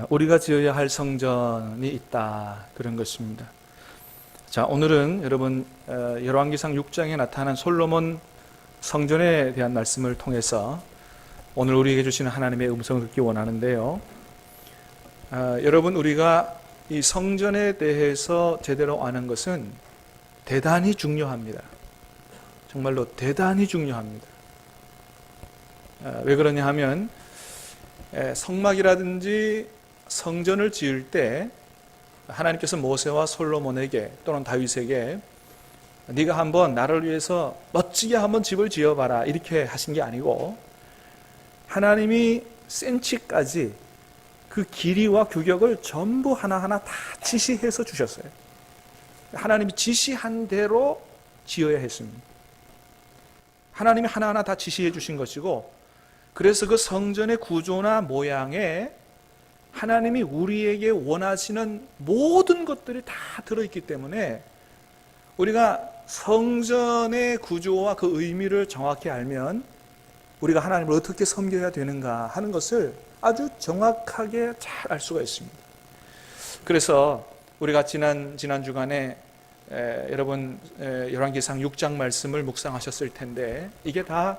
우리가 지어야 할 성전이 있다, 그런 것입니다. 자, 오늘은 여러분 열왕기상 6장에 나타난 솔로몬 성전에 대한 말씀을 통해서 오늘 우리에게 주시는 하나님의 음성을 듣기 원하는데요. 여러분, 우리가 이 성전에 대해서 제대로 아는 것은 대단히 중요합니다. 정말로 대단히 중요합니다. 왜 그러냐 하면 성막이라든지 성전을 지을 때 하나님께서 모세와 솔로몬에게 또는 다윗에게 네가 한번 나를 위해서 멋지게 한번 집을 지어봐라 이렇게 하신 게 아니고, 하나님이 센치까지 그 길이와 규격을 전부 하나하나 다 지시해서 주셨어요. 하나님이 지시한 대로 지어야 했습니다. 하나님이 하나하나 다 지시해 주신 것이고, 그래서 그 성전의 구조나 모양에 하나님이 우리에게 원하시는 모든 것들이 다 들어있기 때문에 우리가 성전의 구조와 그 의미를 정확히 알면 우리가 하나님을 어떻게 섬겨야 되는가 하는 것을 아주 정확하게 잘 알 수가 있습니다. 그래서 우리가 지난 주간에 여러분 열왕기상 6장 말씀을 묵상하셨을 텐데, 이게 다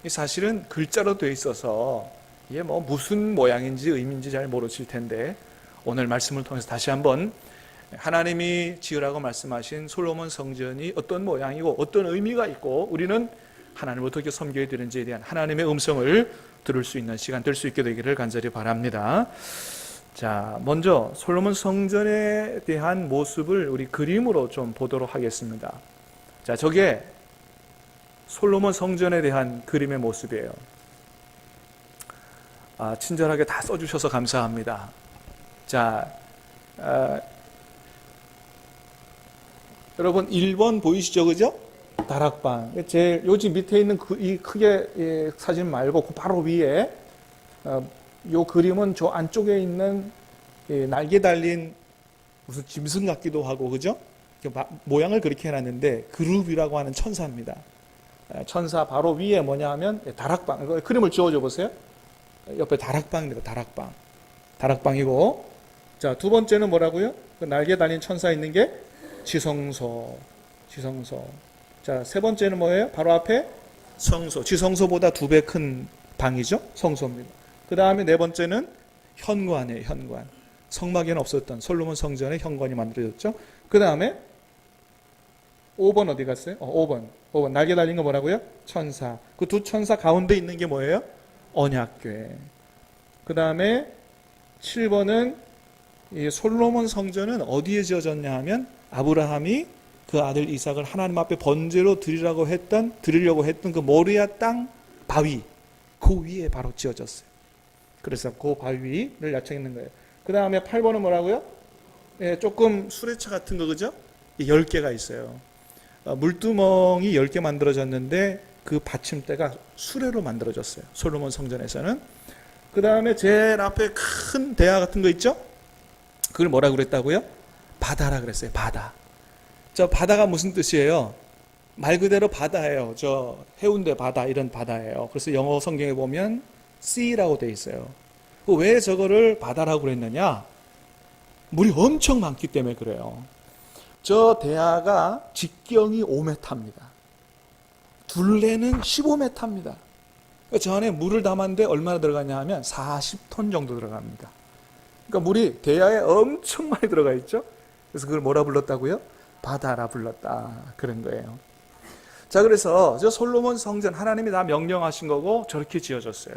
사실은 글자로 되어 있어서 이게 뭐 무슨 모양인지 의미인지 잘 모르실 텐데, 오늘 말씀을 통해서 다시 한번 하나님이 지으라고 말씀하신 솔로몬 성전이 어떤 모양이고 어떤 의미가 있고 우리는 하나님을 어떻게 섬겨야 되는지에 대한 하나님의 음성을 들을 수 있는 시간 될 수 있게 되기를 간절히 바랍니다. 자, 먼저 솔로몬 성전에 대한 모습을 우리 그림으로 좀 보도록 하겠습니다. 자, 저게 솔로몬 성전에 대한 그림의 모습이에요. 친절하게 다 써주셔서 감사합니다. 자, 여러분 1번 보이시죠, 그죠? 다락방. 제일 요즘 밑에 있는 이 크게 사진 말고 그 바로 위에 요 그림은 저 안쪽에 있는 날개 달린 무슨 짐승 같기도 하고, 그죠? 모양을 그렇게 해놨는데 그룹이라고 하는 천사입니다. 천사 바로 위에 뭐냐 하면 다락방. 그림을 지워줘 보세요. 옆에 다락방입니다. 다락방이고, 자, 두 번째는 뭐라고요? 그 날개 달린 천사 있는 게 지성소. 자, 세 번째는 뭐예요? 바로 앞에 성소. 지성소보다 2배 큰 방이죠? 성소입니다. 그 다음에 네 번째는 현관이에요. 현관. 성막에는 없었던 솔로몬 성전의 현관이 만들어졌죠. 그 다음에 5번 어디 갔어요? 5번 날개 달린 거 뭐라고요? 천사. 그 두 천사 가운데 있는 게 뭐예요? 언약궤. 그 다음에 7번은 이 솔로몬 성전은 어디에 지어졌냐 하면 아브라함이 그 아들 이삭을 하나님 앞에 번제로 드리려고 했던 그 모리아 땅 바위, 그 위에 바로 지어졌어요. 그래서 그 바위를 야청했는 거예요. 그 다음에 8번은 뭐라고요? 조금 수레차 같은 거, 그죠? 10개가 있어요. 물두멍이 10개 만들어졌는데 그 받침대가 수레로 만들어졌어요. 솔로몬 성전에서는. 그 다음에 제일 앞에 큰 대야 같은 거 있죠? 그걸 뭐라고 그랬다고요? 바다라 그랬어요. 바다. 저 바다가 무슨 뜻이에요? 말 그대로 바다예요. 저 해운대 바다, 이런 바다예요. 그래서 영어 성경에 보면 sea라고 돼 있어요. 왜 저거를 바다라고 그랬느냐? 물이 엄청 많기 때문에 그래요. 저 대야가 직경이 5m입니다. 둘레는 15m입니다. 저 안에 물을 담았는데 얼마나 들어가냐 하면 40톤 정도 들어갑니다. 그러니까 물이 대야에 엄청 많이 들어가 있죠. 그래서 그걸 뭐라 불렀다고요? 바다라 불렀다, 그런 거예요. 자, 그래서 저 솔로몬 성전 하나님이 다 명령하신 거고 저렇게 지어졌어요.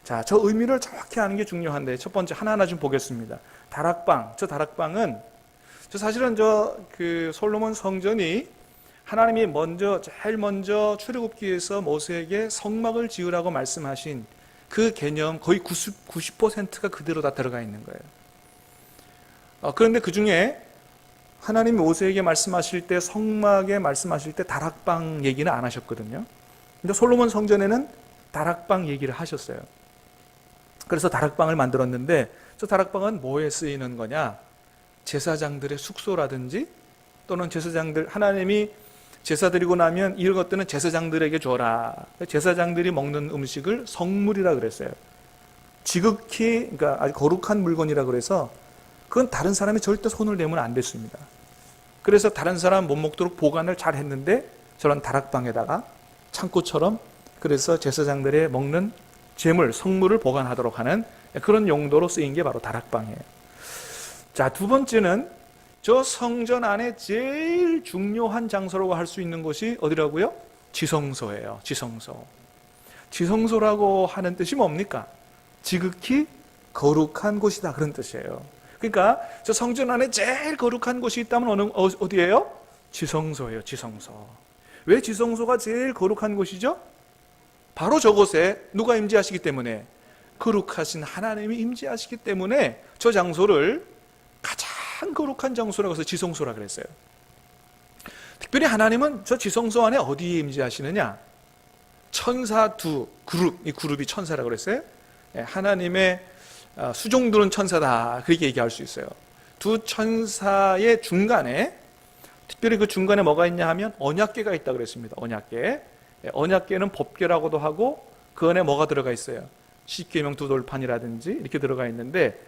자, 저 의미를 정확히 아는 게 중요한데, 첫 번째 하나하나 좀 보겠습니다. 다락방. 저 다락방은 사실은 그 솔로몬 성전이 하나님이 제일 먼저 출애굽기에서 모세에게 성막을 지으라고 말씀하신 그 개념 거의 90%가 그대로 다 들어가 있는 거예요. 그런데 그 중에 하나님이 모세에게 말씀하실 때, 성막에 말씀하실 때 다락방 얘기는 안 하셨거든요. 근데 솔로몬 성전에는 다락방 얘기를 하셨어요. 그래서 다락방을 만들었는데, 저 다락방은 뭐에 쓰이는 거냐? 제사장들의 숙소라든지, 또는 제사장들, 하나님이 제사 드리고 나면 이런 것들은 제사장들에게 줘라. 제사장들이 먹는 음식을 성물이라 그랬어요. 지극히 그러니까 아주 거룩한 물건이라 그래서 그건 다른 사람이 절대 손을 대면 안 됐습니다. 그래서 다른 사람 못 먹도록 보관을 잘 했는데 저런 다락방에다가 창고처럼 그래서 제사장들의 먹는 재물, 성물을 보관하도록 하는 그런 용도로 쓰인 게 바로 다락방이에요. 자, 두 번째는 저 성전 안에 제일 중요한 장소라고 할 수 있는 곳이 어디라고요? 지성소예요. 지성소. 지성소라고 하는 뜻이 뭡니까? 지극히 거룩한 곳이다 그런 뜻이에요. 그러니까 저 성전 안에 제일 거룩한 곳이 있다면 어디예요? 지성소예요. 지성소. 왜 지성소가 제일 거룩한 곳이죠? 바로 저곳에 누가 임재하시기 때문에, 거룩하신 하나님이 임재하시기 때문에 저 장소를 가장 거룩한 장소라고 해서 지성소라 그랬어요. 특별히 하나님은 저 지성소 안에 어디에 임재하시느냐? 천사 두 그룹, 이 그룹이 천사라고 그랬어요. 하나님의 수종들은 천사다 그렇게 얘기할 수 있어요. 두 천사의 중간에, 특별히 그 중간에 뭐가 있냐 하면 언약궤가 있다고 그랬습니다. 언약궤. 언약궤는 법궤라고도 하고 그 안에 뭐가 들어가 있어요? 십계명 두 돌판이라든지 이렇게 들어가 있는데,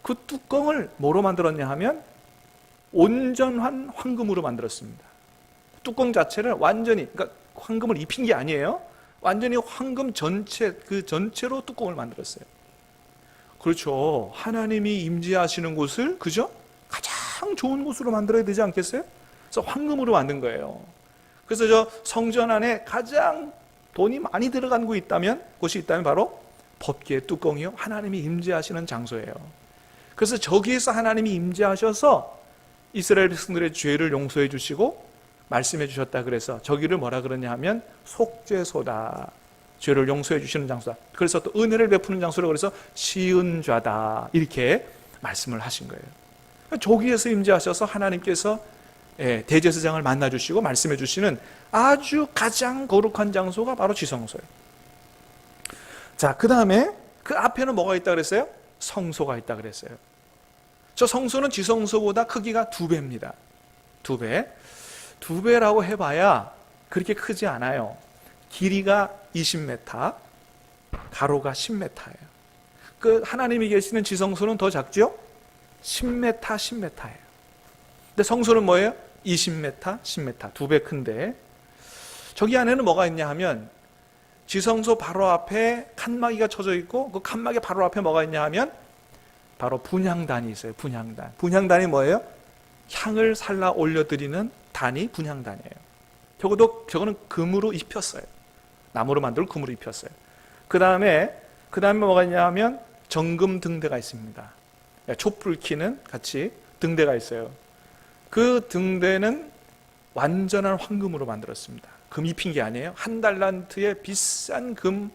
그 뚜껑을 뭐로 만들었냐 하면 온전한 황금으로 만들었습니다. 뚜껑 자체를 완전히, 그러니까 황금을 입힌 게 아니에요. 완전히 황금 전체, 그 전체로 뚜껑을 만들었어요. 그렇죠. 하나님이 임재하시는 곳을, 그죠? 가장 좋은 곳으로 만들어야 되지 않겠어요? 그래서 황금으로 만든 거예요. 그래서 저 성전 안에 가장 돈이 많이 들어간 곳이 있다면 바로 법궤의 뚜껑이요, 하나님이 임재하시는 장소예요. 그래서 저기에서 하나님이 임재하셔서 이스라엘 백성들의 죄를 용서해 주시고 말씀해 주셨다. 그래서 저기를 뭐라 그러냐 하면 속죄소다. 죄를 용서해 주시는 장소다. 그래서 또 은혜를 베푸는 장소라 그래서 시은좌다. 이렇게 말씀을 하신 거예요. 저기에서 임재하셔서 하나님께서 대제사장을 만나 주시고 말씀해 주시는 아주 가장 거룩한 장소가 바로 지성소예요. 자, 그 다음에 그 앞에는 뭐가 있다 그랬어요? 성소가 있다 그랬어요. 저 성소는 지성소보다 크기가 2배입니다. 2배. 2배라고 해봐야 그렇게 크지 않아요. 길이가 20m, 가로가 10m예요. 그 하나님이 계시는 지성소는 더 작죠? 10m, 10m예요. 근데 성소는 뭐예요? 20m, 10m, 2배 큰데, 저기 안에는 뭐가 있냐 하면 지성소 바로 앞에 칸막이가 쳐져 있고, 그 칸막이 바로 앞에 뭐가 있냐 하면 바로 분향단이 있어요. 분향단. 분향단이 뭐예요? 향을 살라 올려드리는 단이 분향단이에요. 저거는 금으로 입혔어요. 나무로 만들고 금으로 입혔어요. 그 다음에 뭐가 있냐 하면 정금 등대가 있습니다. 촛불 켜는 같이 등대가 있어요. 그 등대는 완전한 황금으로 만들었습니다. 금 입힌 게 아니에요. 1달란트의 비싼 금,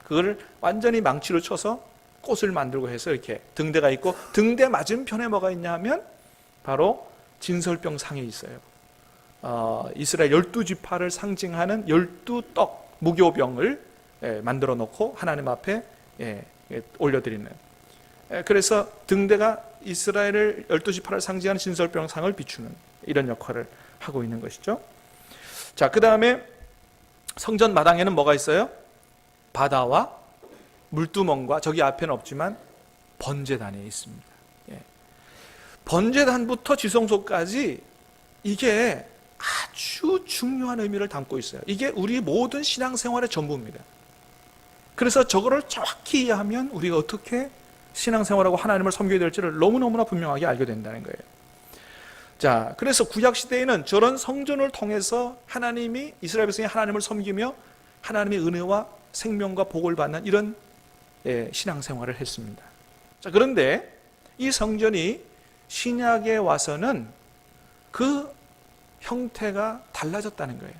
그걸 완전히 망치로 쳐서 꽃을 만들고 해서 이렇게 등대가 있고, 등대 맞은편에 뭐가 있냐 하면 바로 진설병 상이 있어요. 이스라엘 12지파를 상징하는 12떡 무교병을 만들어 놓고 하나님 앞에 올려드리는, 그래서 등대가 이스라엘을 12지파를 상징하는 진설병 상을 비추는 이런 역할을 하고 있는 것이죠. 자, 그 다음에 성전 마당에는 뭐가 있어요? 바다와 물두멍과, 저기 앞에는 없지만 번제단이 있습니다. 번제단부터 지성소까지 이게 아주 중요한 의미를 담고 있어요. 이게 우리 모든 신앙생활의 전부입니다. 그래서 저거를 정확히 이해하면 우리가 어떻게 신앙생활하고 하나님을 섬겨야 될지를 너무너무나 분명하게 알게 된다는 거예요. 자, 그래서 구약시대에는 저런 성전을 통해서 하나님이, 이스라엘 백성이 하나님을 섬기며 하나님의 은혜와 생명과 복을 받는 이런 신앙생활을 했습니다. 자, 그런데 이 성전이 신약에 와서는 그 형태가 달라졌다는 거예요.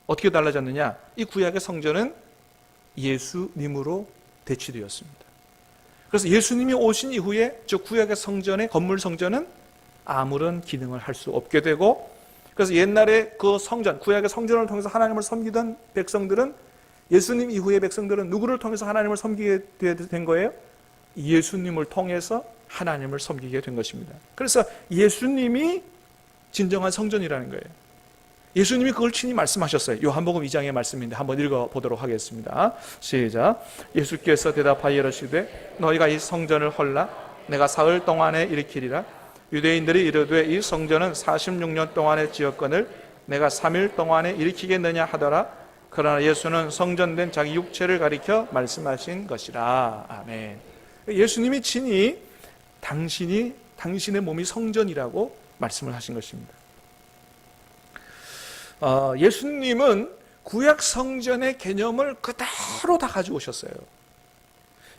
어떻게 달라졌느냐? 이 구약의 성전은 예수님으로 대치되었습니다. 그래서 예수님이 오신 이후에 저 구약의 성전의 건물 성전은 아무런 기능을 할 수 없게 되고, 그래서 옛날에 그 성전, 구약의 성전을 통해서 하나님을 섬기던 백성들은, 예수님 이후의 백성들은 누구를 통해서 하나님을 섬기게 된 거예요? 예수님을 통해서 하나님을 섬기게 된 것입니다. 그래서 예수님이 진정한 성전이라는 거예요. 예수님이 그걸 친히 말씀하셨어요. 요한복음 2장의 말씀인데 한번 읽어보도록 하겠습니다. 시작. 예수께서 대답하여 이르시되 너희가 이 성전을 헐라 내가 사흘 동안에 일으키리라. 유대인들이 이르되 이 성전은 46년 동안에 지었거늘 내가 3일 동안에 일으키겠느냐 하더라. 그러나 예수는 성전된 자기 육체를 가리켜 말씀하신 것이라. 아멘. 예수님이 친히 당신의 몸이 성전이라고 말씀을 하신 것입니다. 예수님은 구약 성전의 개념을 그대로 다 가지고 오셨어요.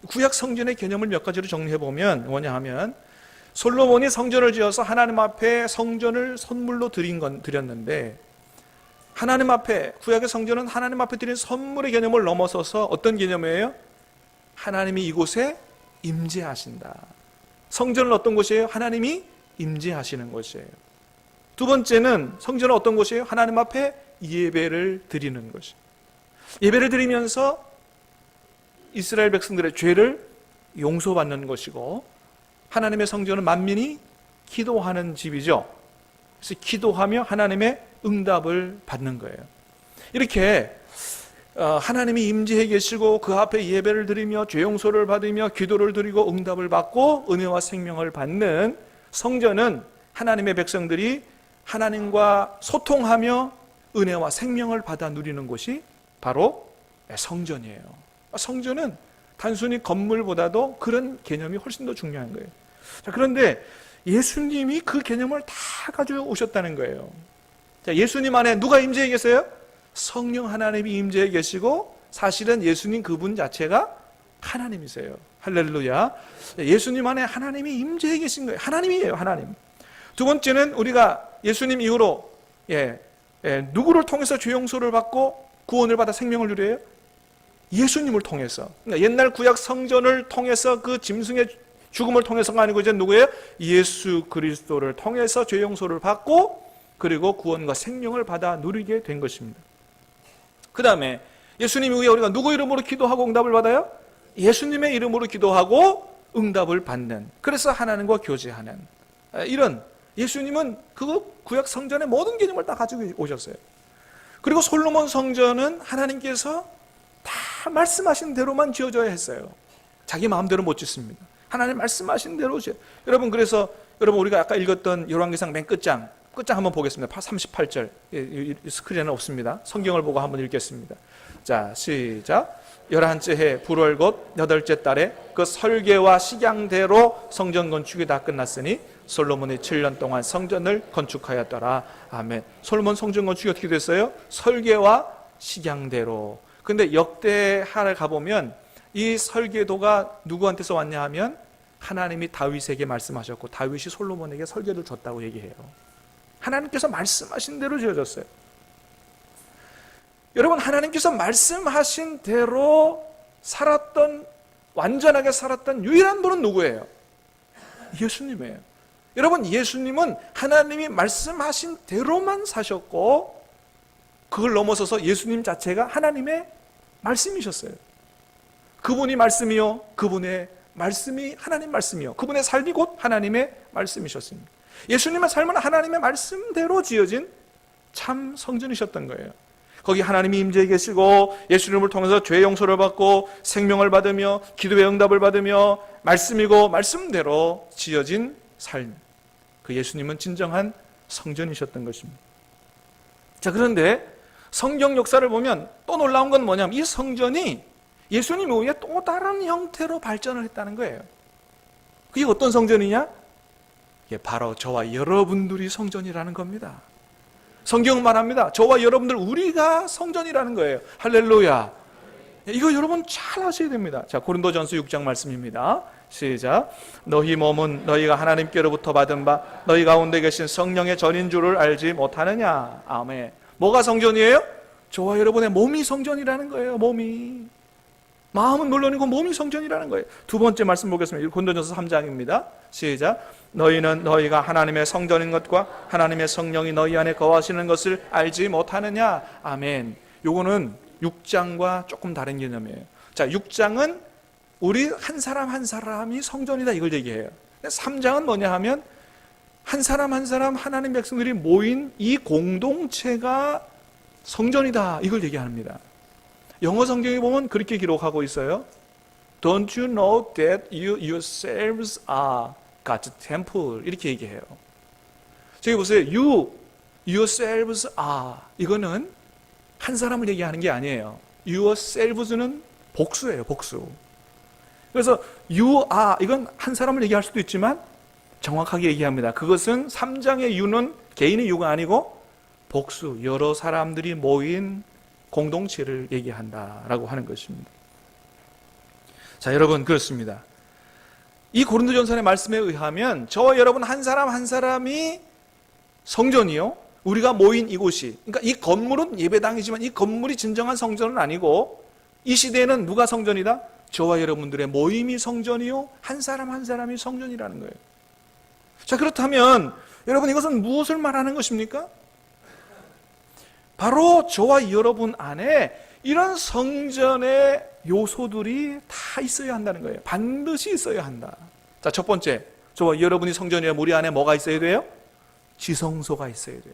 구약 성전의 개념을 몇 가지로 정리해 보면 뭐냐 하면, 솔로몬이 성전을 지어서 하나님 앞에 성전을 선물로 드렸는데, 하나님 앞에, 구약의 성전은 하나님 앞에 드린 선물의 개념을 넘어서서 어떤 개념이에요? 하나님이 이곳에 임재하신다. 성전은 어떤 곳이에요? 하나님이 임재하시는 곳이에요. 두 번째는 성전은 어떤 곳이에요? 하나님 앞에 예배를 드리는 것이에요. 예배를 드리면서 이스라엘 백성들의 죄를 용서받는 것이고, 하나님의 성전은 만민이 기도하는 집이죠. 그래서 기도하며 하나님의 응답을 받는 거예요. 이렇게 하나님이 임재해 계시고 그 앞에 예배를 드리며 죄 용서를 받으며 기도를 드리고 응답을 받고 은혜와 생명을 받는 성전은 하나님의 백성들이 하나님과 소통하며 은혜와 생명을 받아 누리는 곳이 바로 성전이에요. 성전은 단순히 건물보다도 그런 개념이 훨씬 더 중요한 거예요. 자, 그런데 예수님이 그 개념을 다 가지고 오셨다는 거예요. 자, 예수님 안에 누가 임재해 계세요? 성령 하나님이 임재해 계시고, 사실은 예수님 그분 자체가 하나님이세요. 할렐루야. 예수님 안에 하나님이 임재해 계신 거예요. 하나님이에요, 하나님. 두 번째는 우리가 예수님 이후로 누구를 통해서 죄 용서를 받고 구원을 받아 생명을 누려요? 예수님을 통해서. 그러니까 옛날 구약 성전을 통해서 그 짐승의 죽음을 통해서가 아니고 이제 누구예요? 예수 그리스도를 통해서 죄 용서를 받고 그리고 구원과 생명을 받아 누리게 된 것입니다. 그 다음에 예수님 이후에 우리가 누구 이름으로 기도하고 응답을 받아요? 예수님의 이름으로 기도하고 응답을 받는, 그래서 하나님과 교제하는, 이런 예수님은 그 구약 성전의 모든 개념을 다 가지고 오셨어요. 그리고 솔로몬 성전은 하나님께서 다 말씀하신 대로만 지어져야 했어요. 자기 마음대로 못 짓습니다. 하나님 말씀하신 대로 지어요. 여러분, 그래서 여러분 우리가 아까 읽었던 열왕기상 맨 끝장 한번 보겠습니다. 38절. 스크린에는 없습니다. 성경을 보고 한번 읽겠습니다. 자, 시작. 11째 해 불월 곧 8째 달에 그 설계와 식양대로 성전 건축이 다 끝났으니 솔로몬이 7년 동안 성전을 건축하였더라. 아멘. 솔로몬 성전 건축이 어떻게 됐어요? 설계와 식양대로. 근데 역대하를 가보면 이 설계도가 누구한테서 왔냐 하면 하나님이 다윗에게 말씀하셨고 다윗이 솔로몬에게 설계를 줬다고 얘기해요. 하나님께서 말씀하신 대로 지어졌어요. 여러분, 하나님께서 말씀하신 대로 완전하게 살았던 유일한 분은 누구예요? 예수님이에요. 여러분, 예수님은 하나님이 말씀하신 대로만 사셨고 그걸 넘어서서 예수님 자체가 하나님의 말씀이셨어요. 그분이 말씀이요, 그분의 말씀이 하나님 말씀이요, 그분의 삶이 곧 하나님의 말씀이셨습니다. 예수님의 삶은 하나님의 말씀대로 지어진 참 성전이셨던 거예요. 거기 하나님이 임재해 계시고 예수님을 통해서 죄 용서를 받고 생명을 받으며 기도의 응답을 받으며 말씀이고 말씀대로 지어진 삶, 그 예수님은 진정한 성전이셨던 것입니다. 자, 그런데 성경 역사를 보면 또 놀라운 건 뭐냐면 이 성전이 예수님 이후에 또 다른 형태로 발전을 했다는 거예요. 그게 어떤 성전이냐? 이게 바로 저와 여러분들이 성전이라는 겁니다. 성경은 말합니다. 저와 여러분들, 우리가 성전이라는 거예요. 할렐루야. 이거 여러분 잘 아셔야 됩니다. 자, 고린도전서 6장 말씀입니다. 시작. 너희 몸은 너희가 하나님께로부터 받은 바 너희 가운데 계신 성령의 전인 줄을 알지 못하느냐. 아멘. 뭐가 성전이에요? 저와 여러분의 몸이 성전이라는 거예요. 몸이. 마음은 물론이고 몸이 성전이라는 거예요. 두 번째 말씀 보겠습니다. 고린도전서 3장입니다. 시작. 너희는 너희가 하나님의 성전인 것과 하나님의 성령이 너희 안에 거하시는 것을 알지 못하느냐. 아멘. 요거는 6장과 조금 다른 개념이에요. 자, 6장은 우리 한 사람 한 사람이 성전이다 이걸 얘기해요. 3장은 뭐냐 하면 한 사람 한 사람 하나님 백성들이 모인 이 공동체가 성전이다, 이걸 얘기합니다. 영어 성경에 보면 그렇게 기록하고 있어요. Don't you know that you yourselves are God's temple? 이렇게 얘기해요. 저기 보세요. You yourselves are, 이거는 한 사람을 얘기하는 게 아니에요. yourselves는 복수예요, 복수. 그래서 you are, 이건 한 사람을 얘기할 수도 있지만 정확하게 얘기합니다. 그것은 3장의 you는 개인의 you가 아니고 복수, 여러 사람들이 모인 공동체를 얘기한다라고 하는 것입니다. 자, 여러분, 그렇습니다. 이 고린도전서의 말씀에 의하면 저와 여러분 한 사람 한 사람이 성전이요, 우리가 모인 이곳이, 그러니까 이 건물은 예배당이지만 이 건물이 진정한 성전은 아니고, 이 시대에는 누가 성전이다? 저와 여러분들의 모임이 성전이요, 한 사람 한 사람이 성전이라는 거예요. 자, 그렇다면 여러분, 이것은 무엇을 말하는 것입니까? 바로 저와 여러분 안에 이런 성전의 요소들이 다 있어야 한다는 거예요. 반드시 있어야 한다. 자, 첫 번째, 저와 여러분이 성전이라 우리 안에 뭐가 있어야 돼요? 지성소가 있어야 돼요.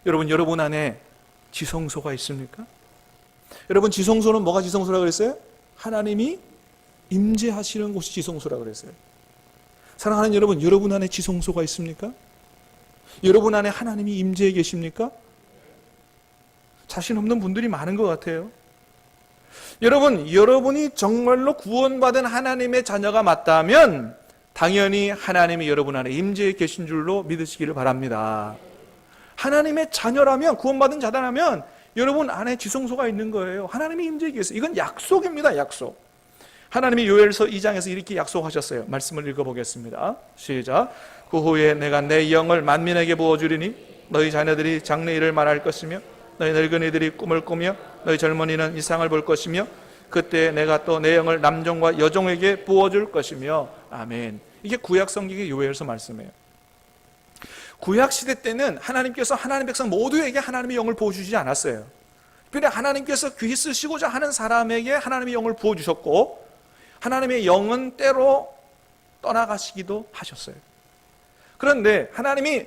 여러분 안에 지성소가 있습니까? 여러분, 지성소는 뭐가 지성소라고 그랬어요? 하나님이 임재하시는 곳이 지성소라고 그랬어요. 사랑하는 여러분 안에 지성소가 있습니까? 여러분 안에 하나님이 임재해 계십니까? 자신 없는 분들이 많은 것 같아요. 여러분이 정말로 구원받은 하나님의 자녀가 맞다면 당연히 하나님이 여러분 안에 임재해 계신 줄로 믿으시기를 바랍니다. 하나님의 자녀라면, 구원받은 자다라면 여러분 안에 지성소가 있는 거예요. 하나님이 임재해 계세요. 이건 약속입니다, 약속. 하나님이 요엘서 2장에서 이렇게 약속하셨어요. 말씀을 읽어보겠습니다. 시작. 그 후에 내가 내 영을 만민에게 부어주리니 너희 자녀들이 장래일을 말할 것이며 너희 늙은이들이 꿈을 꾸며 너희 젊은이는 이상을 볼 것이며 그때 내가 또 내 영을 남종과 여종에게 부어줄 것이며. 아멘. 이게 구약 성경의 요엘서 말씀이에요. 구약 시대 때는 하나님께서 하나님 백성 모두에게 하나님의 영을 부어주지 않았어요. 특별히 하나님께서 귀히 쓰시고자 하는 사람에게 하나님의 영을 부어주셨고, 하나님의 영은 때로 떠나가시기도 하셨어요. 그런데 하나님이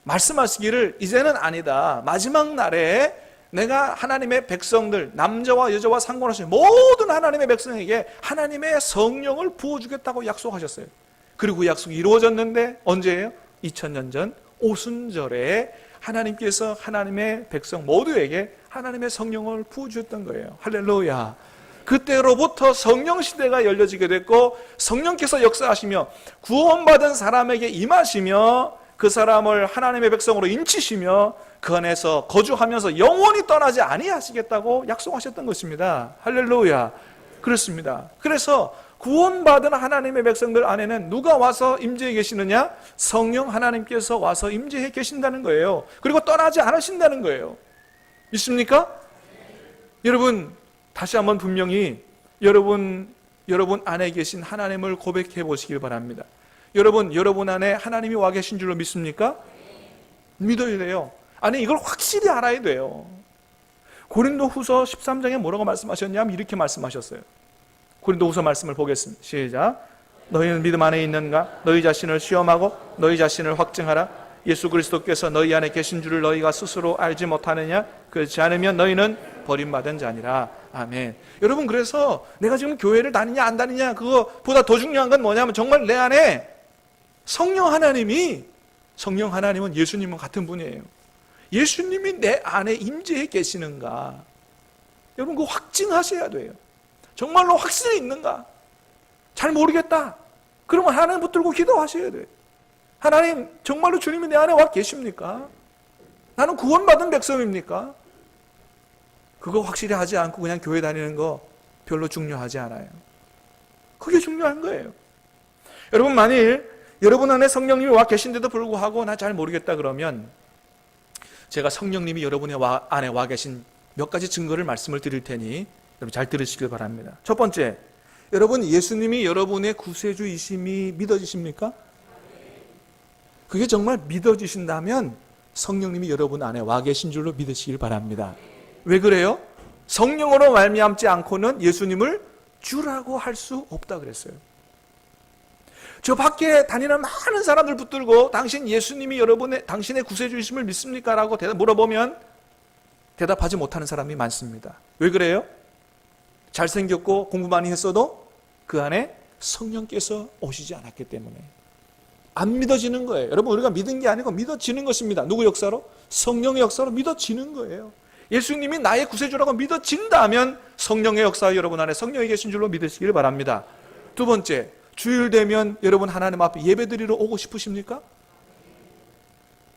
말씀하시기를 이제는 아니다. 마지막 날에 내가 하나님의 백성들, 남자와 여자와 상관없이 모든 하나님의 백성에게 하나님의 성령을 부어주겠다고 약속하셨어요. 그리고 그 약속이 이루어졌는데 언제예요? 2000년 전 오순절에 하나님께서 하나님의 백성 모두에게 하나님의 성령을 부어주셨던 거예요. 할렐루야. 그때로부터 성령 시대가 열려지게 됐고, 성령께서 역사하시며 구원받은 사람에게 임하시며 그 사람을 하나님의 백성으로 인치시며 그 안에서 거주하면서 영원히 떠나지 아니하시겠다고 약속하셨던 것입니다. 할렐루야. 그렇습니다. 그래서 구원받은 하나님의 백성들 안에는 누가 와서 임재해 계시느냐? 성령 하나님께서 와서 임재해 계신다는 거예요. 그리고 떠나지 않으신다는 거예요. 있습니까? 여러분, 다시 한번 분명히 여러분 안에 계신 하나님을 고백해 보시길 바랍니다. 여러분 안에 하나님이 와 계신 줄로 믿습니까? 믿어야 돼요. 아니, 이걸 확실히 알아야 돼요. 고린도후서 13장에 뭐라고 말씀하셨냐면 이렇게 말씀하셨어요. 고린도후서 말씀을 보겠습니다. 시작. 너희는 믿음 안에 있는가? 너희 자신을 시험하고 너희 자신을 확증하라. 예수 그리스도께서 너희 안에 계신 줄을 너희가 스스로 알지 못하느냐? 그렇지 않으면 너희는 버림받은 자니라. 아멘. 여러분, 그래서 내가 지금 교회를 다니냐 안 다니냐 그거보다 더 중요한 건 뭐냐면 정말 내 안에 성령 하나님은 예수님과 같은 분이에요. 예수님이 내 안에 임재해 계시는가? 여러분, 그거 확증하셔야 돼요. 정말로 확신이 있는가? 잘 모르겠다. 그러면 하나님 붙들고 기도하셔야 돼요. 하나님, 정말로 주님이 내 안에 와 계십니까? 나는 구원받은 백성입니까? 그거 확실히 하지 않고 그냥 교회 다니는 거 별로 중요하지 않아요. 그게 중요한 거예요. 여러분, 만일 여러분 안에 성령님이 와 계신데도 불구하고 나 잘 모르겠다 그러면 제가 성령님이 여러분의 안에 와 계신 몇 가지 증거를 말씀을 드릴 테니 여러분 잘 들으시길 바랍니다. 첫 번째, 여러분 예수님이 여러분의 구세주이심이 믿어지십니까? 그게 정말 믿어지신다면 성령님이 여러분 안에 와 계신 줄로 믿으시길 바랍니다. 왜 그래요? 성령으로 말미암지 않고는 예수님을 주라고 할 수 없다 그랬어요. 저 밖에 다니는 많은 사람들 붙들고 당신 예수님이 당신의 구세주이심을 믿습니까? 라고 물어보면 대답하지 못하는 사람이 많습니다. 왜 그래요? 잘생겼고 공부 많이 했어도 그 안에 성령께서 오시지 않았기 때문에 안 믿어지는 거예요. 여러분, 우리가 믿은 게 아니고 믿어지는 것입니다. 누구 역사로? 성령의 역사로 믿어지는 거예요. 예수님이 나의 구세주라고 믿어진다면 성령의 역사 여러분 안에 성령이 계신 줄로 믿으시길 바랍니다. 두 번째, 주일 되면 여러분 하나님 앞에 예배드리러 오고 싶으십니까?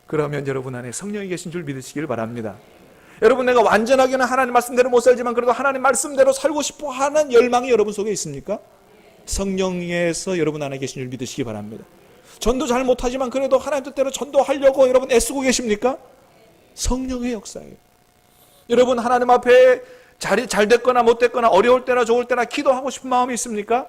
그러면 여러분 안에 성령이 계신 줄 믿으시길 바랍니다. 여러분, 내가 완전하게는 하나님 말씀대로 못 살지만 그래도 하나님 말씀대로 살고 싶어 하는 열망이 여러분 속에 있습니까? 성령에서 여러분 안에 계신 줄 믿으시기 바랍니다. 전도 잘 못하지만 그래도 하나님 뜻대로 전도하려고 여러분 애쓰고 계십니까? 성령의 역사예요. 여러분, 하나님 앞에 잘 됐거나 못 됐거나 어려울 때나 좋을 때나 기도하고 싶은 마음이 있습니까?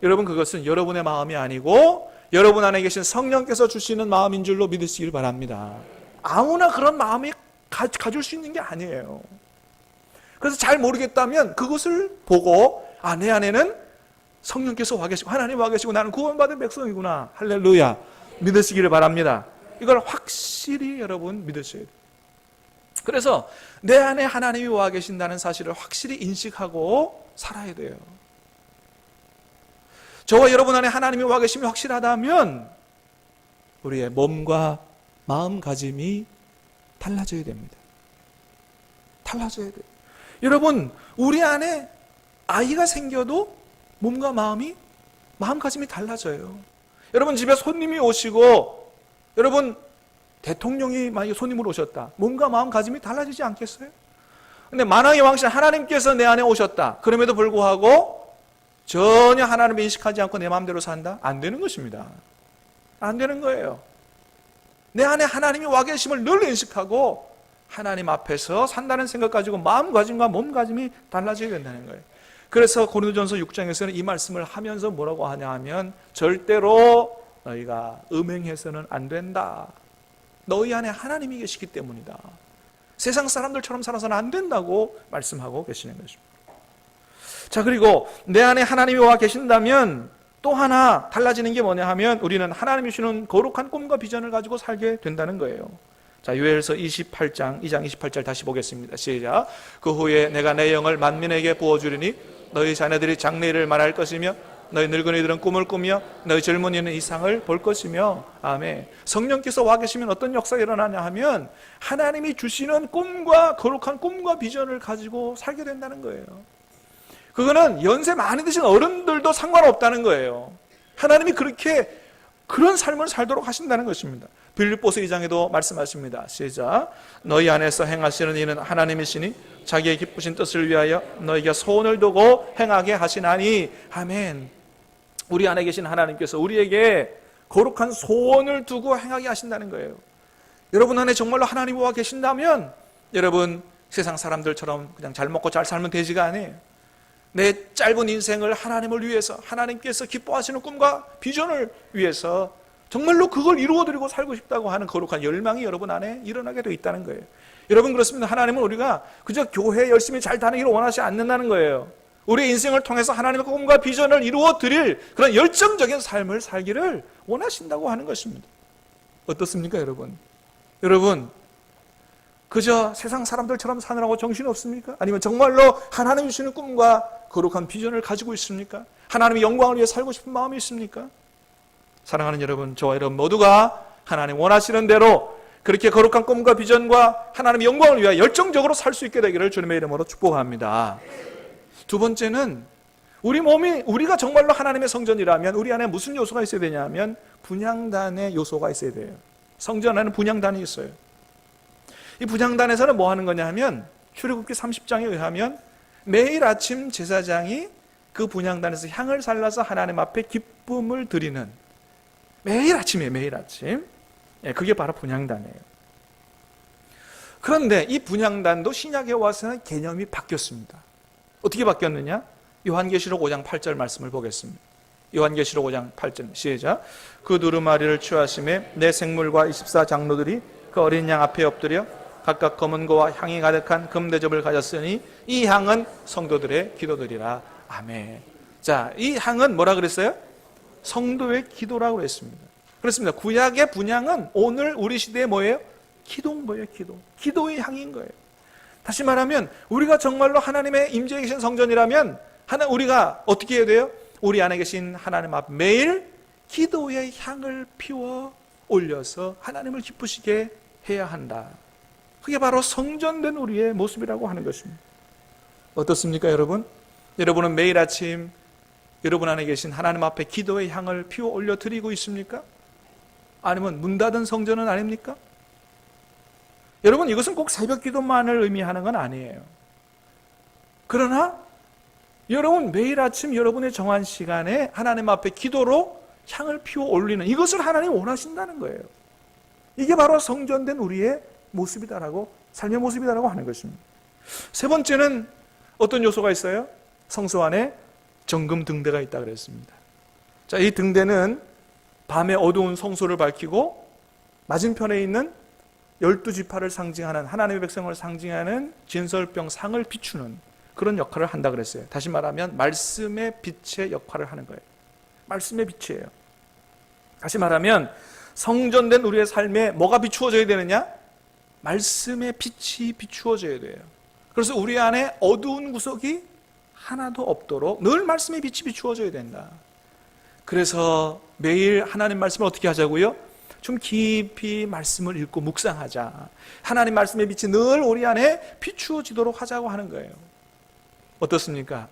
여러분, 그것은 여러분의 마음이 아니고 여러분 안에 계신 성령께서 주시는 마음인 줄로 믿으시길 바랍니다. 아무나 그런 마음이 가질 수 있는 게 아니에요. 그래서 잘 모르겠다면 그것을 보고 내 안에는 성령께서 와 계시고 하나님 와 계시고 나는 구원받은 백성이구나. 할렐루야. 믿으시기를 바랍니다. 이걸 확실히 여러분 믿으셔야 돼요. 그래서 내 안에 하나님이 와 계신다는 사실을 확실히 인식하고 살아야 돼요. 저와 여러분 안에 하나님이 와 계심이 확실하다면 우리의 몸과 마음가짐이 달라져야 됩니다. 달라져야 돼요. 여러분, 우리 안에 아이가 생겨도 몸과 마음가짐이 달라져요. 여러분, 집에 손님이 오시고 여러분 대통령이 만약에 손님으로 오셨다. 몸과 마음가짐이 달라지지 않겠어요? 근데 만왕의 왕신 하나님께서 내 안에 오셨다. 그럼에도 불구하고 전혀 하나님을 인식하지 않고 내 마음대로 산다? 안 되는 것입니다. 안 되는 거예요. 내 안에 하나님이 와 계심을 늘 인식하고 하나님 앞에서 산다는 생각 가지고 마음가짐과 몸가짐이 달라져야 된다는 거예요. 그래서 고린도전서 6장에서는 이 말씀을 하면서 뭐라고 하냐 하면 절대로 너희가 음행해서는 안 된다. 너희 안에 하나님이 계시기 때문이다. 세상 사람들처럼 살아서는 안 된다고 말씀하고 계시는 것입니다. 자, 그리고 내 안에 하나님이 와 계신다면 또 하나 달라지는 게 뭐냐 하면 우리는 하나님이 주시는 거룩한 꿈과 비전을 가지고 살게 된다는 거예요. 자, 요엘서 2장 28절 다시 보겠습니다. 시작. 그 후에 내가 내 영을 만민에게 부어주리니 너희 자녀들이 장래일을 말할 것이며 너희 늙은이들은 꿈을 꾸며 너희 젊은이는 이상을 볼 것이며. 아멘. 성령께서 와 계시면 어떤 역사가 일어나냐 하면 하나님이 주시는 꿈과 거룩한 꿈과 비전을 가지고 살게 된다는 거예요. 그거는 연세 많이 드신 어른들도 상관없다는 거예요. 하나님이 그런 삶을 살도록 하신다는 것입니다. 빌립보서 2장에도 말씀하십니다. 시작. 너희 안에서 행하시는 이는 하나님이시니 자기의 기쁘신 뜻을 위하여 너희가 소원을 두고 행하게 하시나니. 아멘. 우리 안에 계신 하나님께서 우리에게 거룩한 소원을 두고 행하게 하신다는 거예요. 여러분 안에 정말로 하나님이 와 계신다면 여러분 세상 사람들처럼 그냥 잘 먹고 잘 살면 되지가 아니에요. 내 짧은 인생을 하나님을 위해서 하나님께서 기뻐하시는 꿈과 비전을 위해서 정말로 그걸 이루어드리고 살고 싶다고 하는 거룩한 열망이 여러분 안에 일어나게 되어 있다는 거예요. 여러분, 그렇습니다. 하나님은 우리가 그저 교회 열심히 잘 다니기를 원하지 않는다는 거예요. 우리의 인생을 통해서 하나님의 꿈과 비전을 이루어드릴 그런 열정적인 삶을 살기를 원하신다고 하는 것입니다. 어떻습니까, 여러분? 여러분, 그저 세상 사람들처럼 사느라고 정신없습니까? 아니면 정말로 하나님이 주시는 꿈과 거룩한 비전을 가지고 있습니까? 하나님의 영광을 위해 살고 싶은 마음이 있습니까? 사랑하는 여러분, 저와 여러분 모두가 하나님 원하시는 대로 그렇게 거룩한 꿈과 비전과 하나님의 영광을 위해 열정적으로 살 수 있게 되기를 주님의 이름으로 축복합니다. 두 번째는 우리가 정말로 하나님의 성전이라면 우리 안에 무슨 요소가 있어야 되냐 하면 분향단의 요소가 있어야 돼요. 성전 안에는 분향단이 있어요. 이 분향단에서는 뭐 하는 거냐 하면 출애굽기 30장에 의하면 매일 아침 제사장이 그 분향단에서 향을 살라서 하나님 앞에 기쁨을 드리는, 매일 아침이에요. 매일 아침. 그게 바로 분향단이에요. 그런데 이 분향단도 신약에 와서는 개념이 바뀌었습니다. 어떻게 바뀌었느냐? 요한계시록 5장 8절 말씀을 보겠습니다. 요한계시록 5장 8절 시작. 그 두루마리를 취하심에 내 생물과 24장로들이 그 어린 양 앞에 엎드려 각각 검은 고와 향이 가득한 금대접을 가졌으니 이 향은 성도들의 기도들이라. 아멘. 자, 이 향은 뭐라 그랬어요? 성도의 기도라고 했습니다. 그렇습니다. 구약의 분향은 오늘 우리 시대에 뭐예요? 기도인 거예요. 기도의 향인 거예요. 다시 말하면 우리가 정말로 하나님의 임재에 계신 성전이라면 우리가 어떻게 해야 돼요? 우리 안에 계신 하나님 앞 매일 기도의 향을 피워 올려서 하나님을 기쁘시게 해야 한다. 그게 바로 성전된 우리의 모습이라고 하는 것입니다. 어떻습니까, 여러분? 여러분은 매일 아침 여러분 안에 계신 하나님 앞에 기도의 향을 피워 올려 드리고 있습니까? 아니면 문 닫은 성전은 아닙니까? 여러분, 이것은 꼭 새벽 기도만을 의미하는 건 아니에요. 그러나 여러분 매일 아침 여러분의 정한 시간에 하나님 앞에 기도로 향을 피워 올리는 이것을 하나님 원하신다는 거예요. 이게 바로 성전된 우리의 모습이다라고, 삶의 모습이다라고 하는 것입니다. 세 번째는 어떤 요소가 있어요? 성소 안에 정금 등대가 있다 그랬습니다. 자, 이 등대는 밤에 어두운 성소를 밝히고 맞은편에 있는 12지파를 상징하는, 하나님의 백성을 상징하는 진설병 상을 비추는 그런 역할을 한다 그랬어요. 다시 말하면 말씀의 빛의 역할을 하는 거예요. 말씀의 빛이에요. 다시 말하면 성전된 우리의 삶에 뭐가 비추어져야 되느냐? 말씀의 빛이 비추어져야 돼요. 그래서 우리 안에 어두운 구석이 하나도 없도록 늘 말씀의 빛이 비추어져야 된다. 그래서 매일 하나님 말씀을 어떻게 하자고요? 좀 깊이 말씀을 읽고 묵상하자. 하나님 말씀의 빛이 늘 우리 안에 비추어지도록 하자고 하는 거예요. 어떻습니까?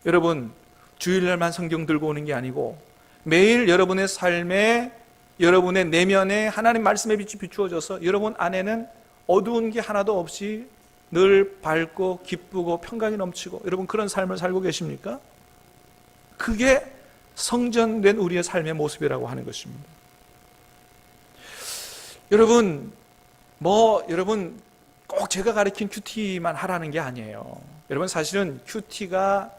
여러분, 주일날만 성경 들고 오는 게 아니고 매일 여러분의 삶에, 여러분의 내면에 하나님 말씀의 빛이 비추어져서 여러분 안에는 어두운 게 하나도 없이 늘 밝고 기쁘고 평강이 넘치고, 여러분 그런 삶을 살고 계십니까? 그게 성전된 우리의 삶의 모습이라고 하는 것입니다. 여러분 꼭 제가 가르친 큐티만 하라는 게 아니에요. 여러분, 사실은 큐티가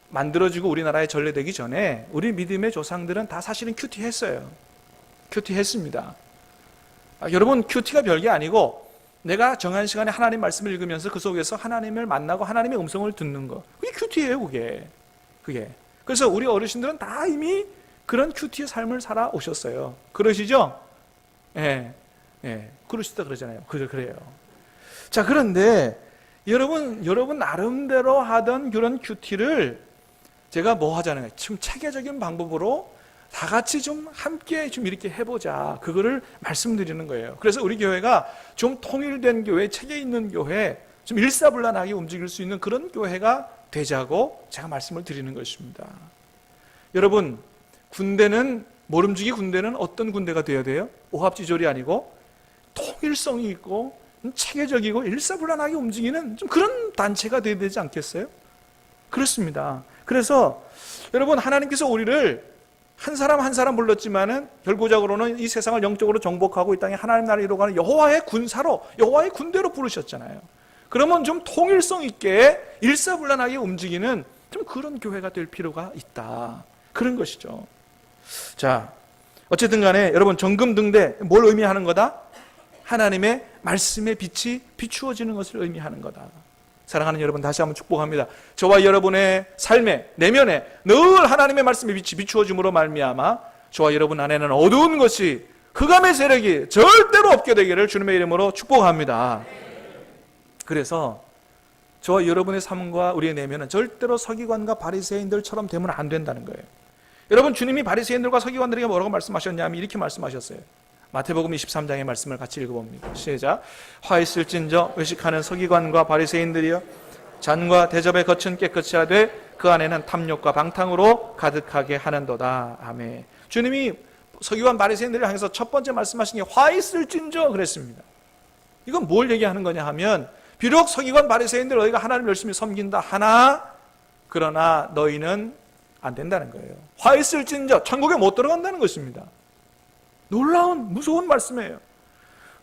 만들어지고 우리나라에 전래되기 전에 우리 믿음의 조상들은 다 사실은 큐티 했어요. 큐티 했습니다. 여러분, 큐티가 별게 아니고 내가 정한 시간에 하나님 말씀을 읽으면서 그 속에서 하나님을 만나고 하나님의 음성을 듣는 거, 그게 큐티예요. 그게. 그래서 우리 어르신들은 다 이미 그런 큐티의 삶을 살아오셨어요. 그러시죠? 예. 그러시다 그러잖아요. 그래요. 자, 그런데 여러분 나름대로 하던 그런 큐티를 제가 뭐 하자는, 좀 체계적인 방법으로 다 같이 좀 함께 좀 이렇게 해보자. 그거를 말씀드리는 거예요. 그래서 우리 교회가 좀 통일된 교회, 체계 있는 교회, 좀 일사불란하게 움직일 수 있는 그런 교회가 되자고 제가 말씀을 드리는 것입니다. 여러분, 모름지기 군대는 어떤 군대가 되어야 돼요? 오합지졸이 아니고 통일성이 있고 체계적이고 일사불란하게 움직이는 좀 그런 단체가 되어야 되지 않겠어요? 그렇습니다. 그래서 여러분, 하나님께서 우리를 한 사람 한 사람 불렀지만은 결국적으로는 이 세상을 영적으로 정복하고 이 땅에 하나님 나라를 이루어가는 여호와의 군사로, 여호와의 군대로 부르셨잖아요. 그러면 좀 통일성 있게 일사불란하게 움직이는 좀 그런 교회가 될 필요가 있다. 그런 것이죠. 자, 어쨌든 간에 여러분, 정금등대 뭘 의미하는 거다? 하나님의 말씀의 빛이 비추어지는 것을 의미하는 거다. 사랑하는 여러분, 다시 한번 축복합니다. 저와 여러분의 삶에, 내면에 늘 하나님의 말씀의 빛이 비추어짐으로 말미암아 저와 여러분 안에는 어두운 것이, 흑암의 세력이 절대로 없게 되기를 주님의 이름으로 축복합니다. 그래서 저와 여러분의 삶과 우리의 내면은 절대로 서기관과 바리새인들처럼 되면 안 된다는 거예요. 여러분, 주님이 바리새인들과 서기관들에게 뭐라고 말씀하셨냐면 이렇게 말씀하셨어요. 마태복음 23장의 말씀을 같이 읽어봅니다. 시작. 화 있을진저 외식하는 서기관과 바리새인들이여, 잔과 대접의 겉은 깨끗이 하되 그 안에는 탐욕과 방탕으로 가득하게 하는도다. 아멘. 주님이 서기관 바리새인들을 향해서 첫 번째 말씀하신 게 화 있을진저 그랬습니다. 이건 뭘 얘기하는 거냐 하면, 비록 서기관 바리새인들 너희가 하나님을 열심히 섬긴다 하나, 그러나 너희는 안 된다는 거예요. 화 있을진저, 천국에 못 들어간다는 것입니다. 놀라운 무서운 말씀이에요.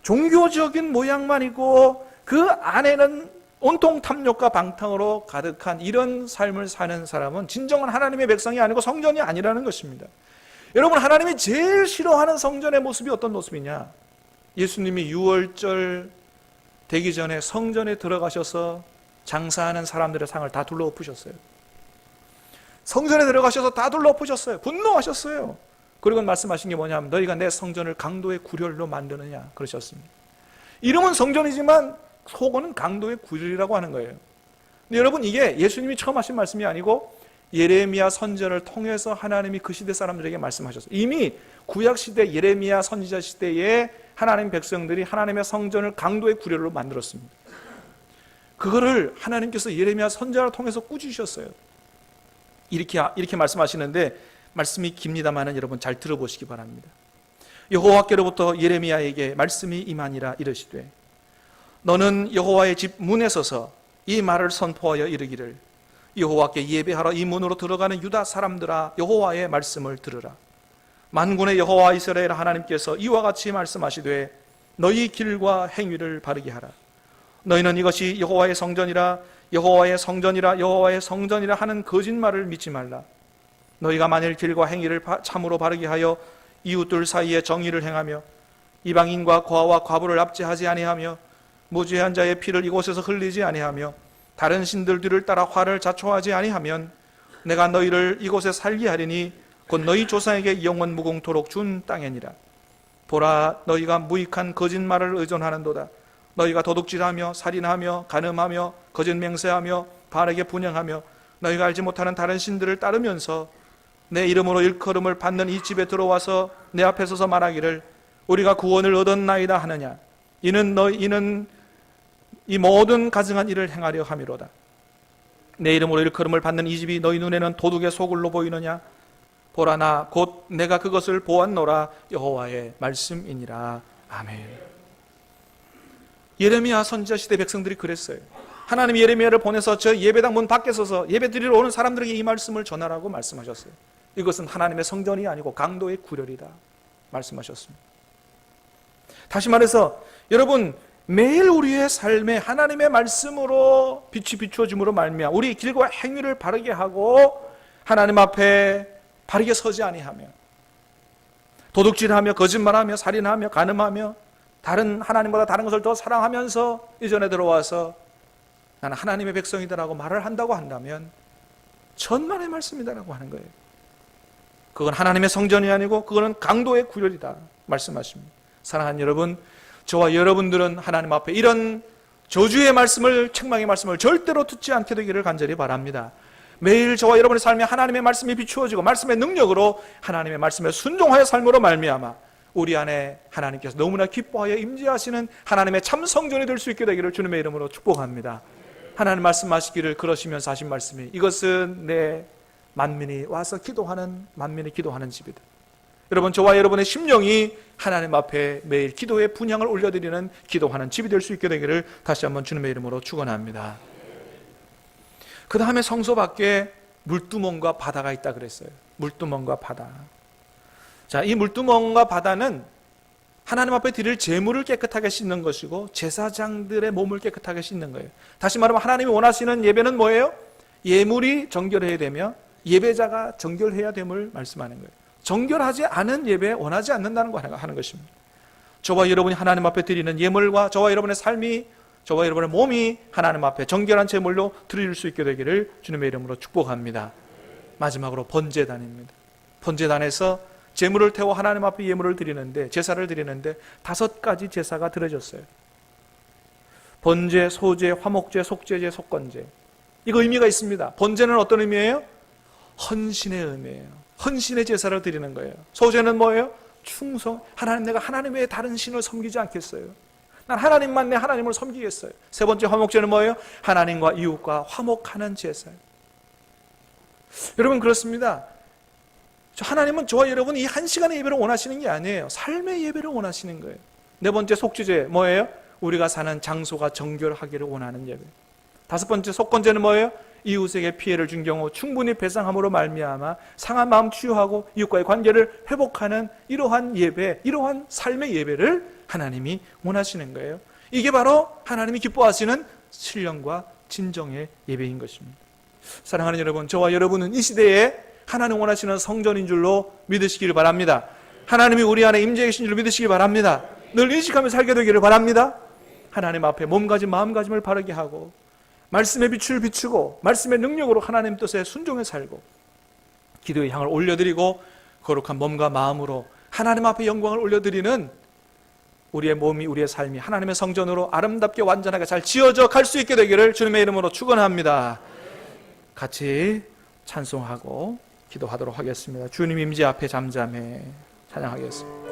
종교적인 모양만 있고 그 안에는 온통 탐욕과 방탕으로 가득한 이런 삶을 사는 사람은 진정한 하나님의 백성이 아니고 성전이 아니라는 것입니다. 여러분, 하나님이 제일 싫어하는 성전의 모습이 어떤 모습이냐? 예수님이 유월절 되기 전에 성전에 들어가셔서 장사하는 사람들의 상을 다 둘러엎으셨어요. 성전에 들어가셔서 다 둘러엎으셨어요. 분노하셨어요. 그리고 말씀하신 게 뭐냐면 너희가 내 성전을 강도의 구렬로 만드느냐 그러셨습니다. 이름은 성전이지만 속은 강도의 구렬이라고 하는 거예요. 근데 여러분, 이게 예수님이 처음 하신 말씀이 아니고 예레미야 선지자를 통해서 하나님이 그 시대 사람들에게 말씀하셨어요. 이미 구약시대 예레미야 선지자 시대에 하나님 백성들이 하나님의 성전을 강도의 구렬로 만들었습니다. 그거를 하나님께서 예레미야 선지자를 통해서 꾸짖으셨어요. 이렇게 말씀하시는데 말씀이 깁니다마는 여러분 잘 들어보시기 바랍니다. 여호와께로부터 예레미야에게 말씀이 임하니라 이르시되 너는 여호와의 집 문에 서서 이 말을 선포하여 이르기를 여호와께 예배하러 이 문으로 들어가는 유다 사람들아 여호와의 말씀을 들으라. 만군의 여호와 이스라엘 하나님께서 이와 같이 말씀하시되 너희 길과 행위를 바르게 하라. 너희는 이것이 여호와의 성전이라 여호와의 성전이라 여호와의 성전이라 하는 거짓말을 믿지 말라. 너희가 만일 길과 행위를 참으로 바르게 하여 이웃들 사이에 정의를 행하며 이방인과 고아와 과부를 압제하지 아니하며 무죄한 자의 피를 이곳에서 흘리지 아니하며 다른 신들 뒤를 따라 화를 자초하지 아니하면 내가 너희를 이곳에 살게 하리니 곧 너희 조상에게 영원 무궁토록 준 땅이니라. 보라, 너희가 무익한 거짓말을 의존하는도다. 너희가 도둑질하며 살인하며 간음하며 거짓 맹세하며 바르게 분양하며 너희가 알지 못하는 다른 신들을 따르면서 내 이름으로 일컬음을 받는 이 집에 들어와서 내 앞에 서서 말하기를 우리가 구원을 얻었나이다 하느냐. 이는 이 모든 가증한 일을 행하려 함이로다. 내 이름으로 일컬음을 받는 이 집이 너희 눈에는 도둑의 소굴로 보이느냐. 보라, 나 곧 내가 그것을 보았노라. 여호와의 말씀이니라. 아멘. 예레미야 선지자 시대 백성들이 그랬어요. 하나님이 예레미야를 보내서 저 예배당 문 밖에 서서 예배 드리러 오는 사람들에게 이 말씀을 전하라고 말씀하셨어요. 이것은 하나님의 성전이 아니고 강도의 구렬이다 말씀하셨습니다. 다시 말해서 여러분, 매일 우리의 삶에 하나님의 말씀으로 빛이 비추어짐으로 말미암아 우리 길과 행위를 바르게 하고 하나님 앞에 바르게 서지 아니하며 도둑질하며 거짓말하며 살인하며 간음하며 하나님보다 다른 것을 더 사랑하면서 이전에 들어와서 나는 하나님의 백성이다라고 말을 한다고 한다면 천만의 말씀이다라고 하는 거예요. 그건 하나님의 성전이 아니고 그거는 강도의 구렬이다 말씀하십니다. 사랑하는 여러분, 저와 여러분들은 하나님 앞에 이런 저주의 말씀을, 책망의 말씀을 절대로 듣지 않게 되기를 간절히 바랍니다. 매일 저와 여러분의 삶에 하나님의 말씀이 비추어지고 말씀의 능력으로 하나님의 말씀에 순종하여 삶으로 말미암아 우리 안에 하나님께서 너무나 기뻐하여 임재하시는 하나님의 참 성전이 될 수 있게 되기를 주님의 이름으로 축복합니다. 하나님 말씀하시기를 그러시면서 하신 말씀이 이것은 내 만민이 와서 기도하는, 만민이 기도하는 집이다. 여러분, 저와 여러분의 심령이 하나님 앞에 매일 기도의 분향을 올려드리는 기도하는 집이 될 수 있게 되기를 다시 한번 주님의 이름으로 축원합니다. 그 다음에 성소 밖에 물두멍과 바다가 있다 그랬어요. 물두멍과 바다. 자, 이 물두멍과 바다는 하나님 앞에 드릴 제물을 깨끗하게 씻는 것이고 제사장들의 몸을 깨끗하게 씻는 거예요. 다시 말하면 하나님이 원하시는 예배는 뭐예요? 예물이 정결해야 되며 예배자가 정결해야 됨을 말씀하는 거예요. 정결하지 않은 예배 원하지 않는다는 거 하는 것입니다. 저와 여러분이 하나님 앞에 드리는 예물과 저와 여러분의 삶이, 저와 여러분의 몸이 하나님 앞에 정결한 제물로 드릴 수 있게 되기를 주님의 이름으로 축복합니다. 마지막으로 번제단입니다. 번제단에서 제물을 태워 하나님 앞에 예물을 드리는데, 제사를 드리는데 5가지 제사가 드려졌어요. 번제, 소제, 화목제, 속제제, 속건제. 이거 의미가 있습니다. 번제는 어떤 의미예요? 헌신의 의미예요. 헌신의 제사를 드리는 거예요. 소제는 뭐예요? 충성. 하나님, 내가 하나님 외에 다른 신을 섬기지 않겠어요. 난 하나님만, 내 하나님을 섬기겠어요. 세 번째 화목제는 뭐예요? 하나님과 이웃과 화목하는 제사. 여러분, 그렇습니다. 하나님은 저와 여러분 이 한 시간의 예배를 원하시는 게 아니에요. 삶의 예배를 원하시는 거예요. 네 번째 속죄제 뭐예요? 우리가 사는 장소가 정결하기를 원하는 예배. 5번째 속건제는 뭐예요? 이웃에게 피해를 준 경우 충분히 배상함으로 말미암아 상한 마음 치유하고 이웃과의 관계를 회복하는 이러한 예배, 이러한 삶의 예배를 하나님이 원하시는 거예요. 이게 바로 하나님이 기뻐하시는 신령과 진정의 예배인 것입니다. 사랑하는 여러분, 저와 여러분은 이 시대에 하나님 원하시는 성전인 줄로 믿으시기를 바랍니다. 하나님이 우리 안에 임재해 계신 줄로 믿으시기 바랍니다. 늘 인식하며 살게 되기를 바랍니다. 하나님 앞에 몸가짐 마음가짐을 바르게 하고 말씀의 빛을 비추고 말씀의 능력으로 하나님 뜻에 순종해 살고 기도의 향을 올려드리고 거룩한 몸과 마음으로 하나님 앞에 영광을 올려드리는 우리의 몸이, 우리의 삶이 하나님의 성전으로 아름답게 완전하게 잘 지어져 갈 수 있게 되기를 주님의 이름으로 축원합니다. 같이 찬송하고 기도하도록 하겠습니다. 주님 임재 앞에 잠잠해 찬양하겠습니다.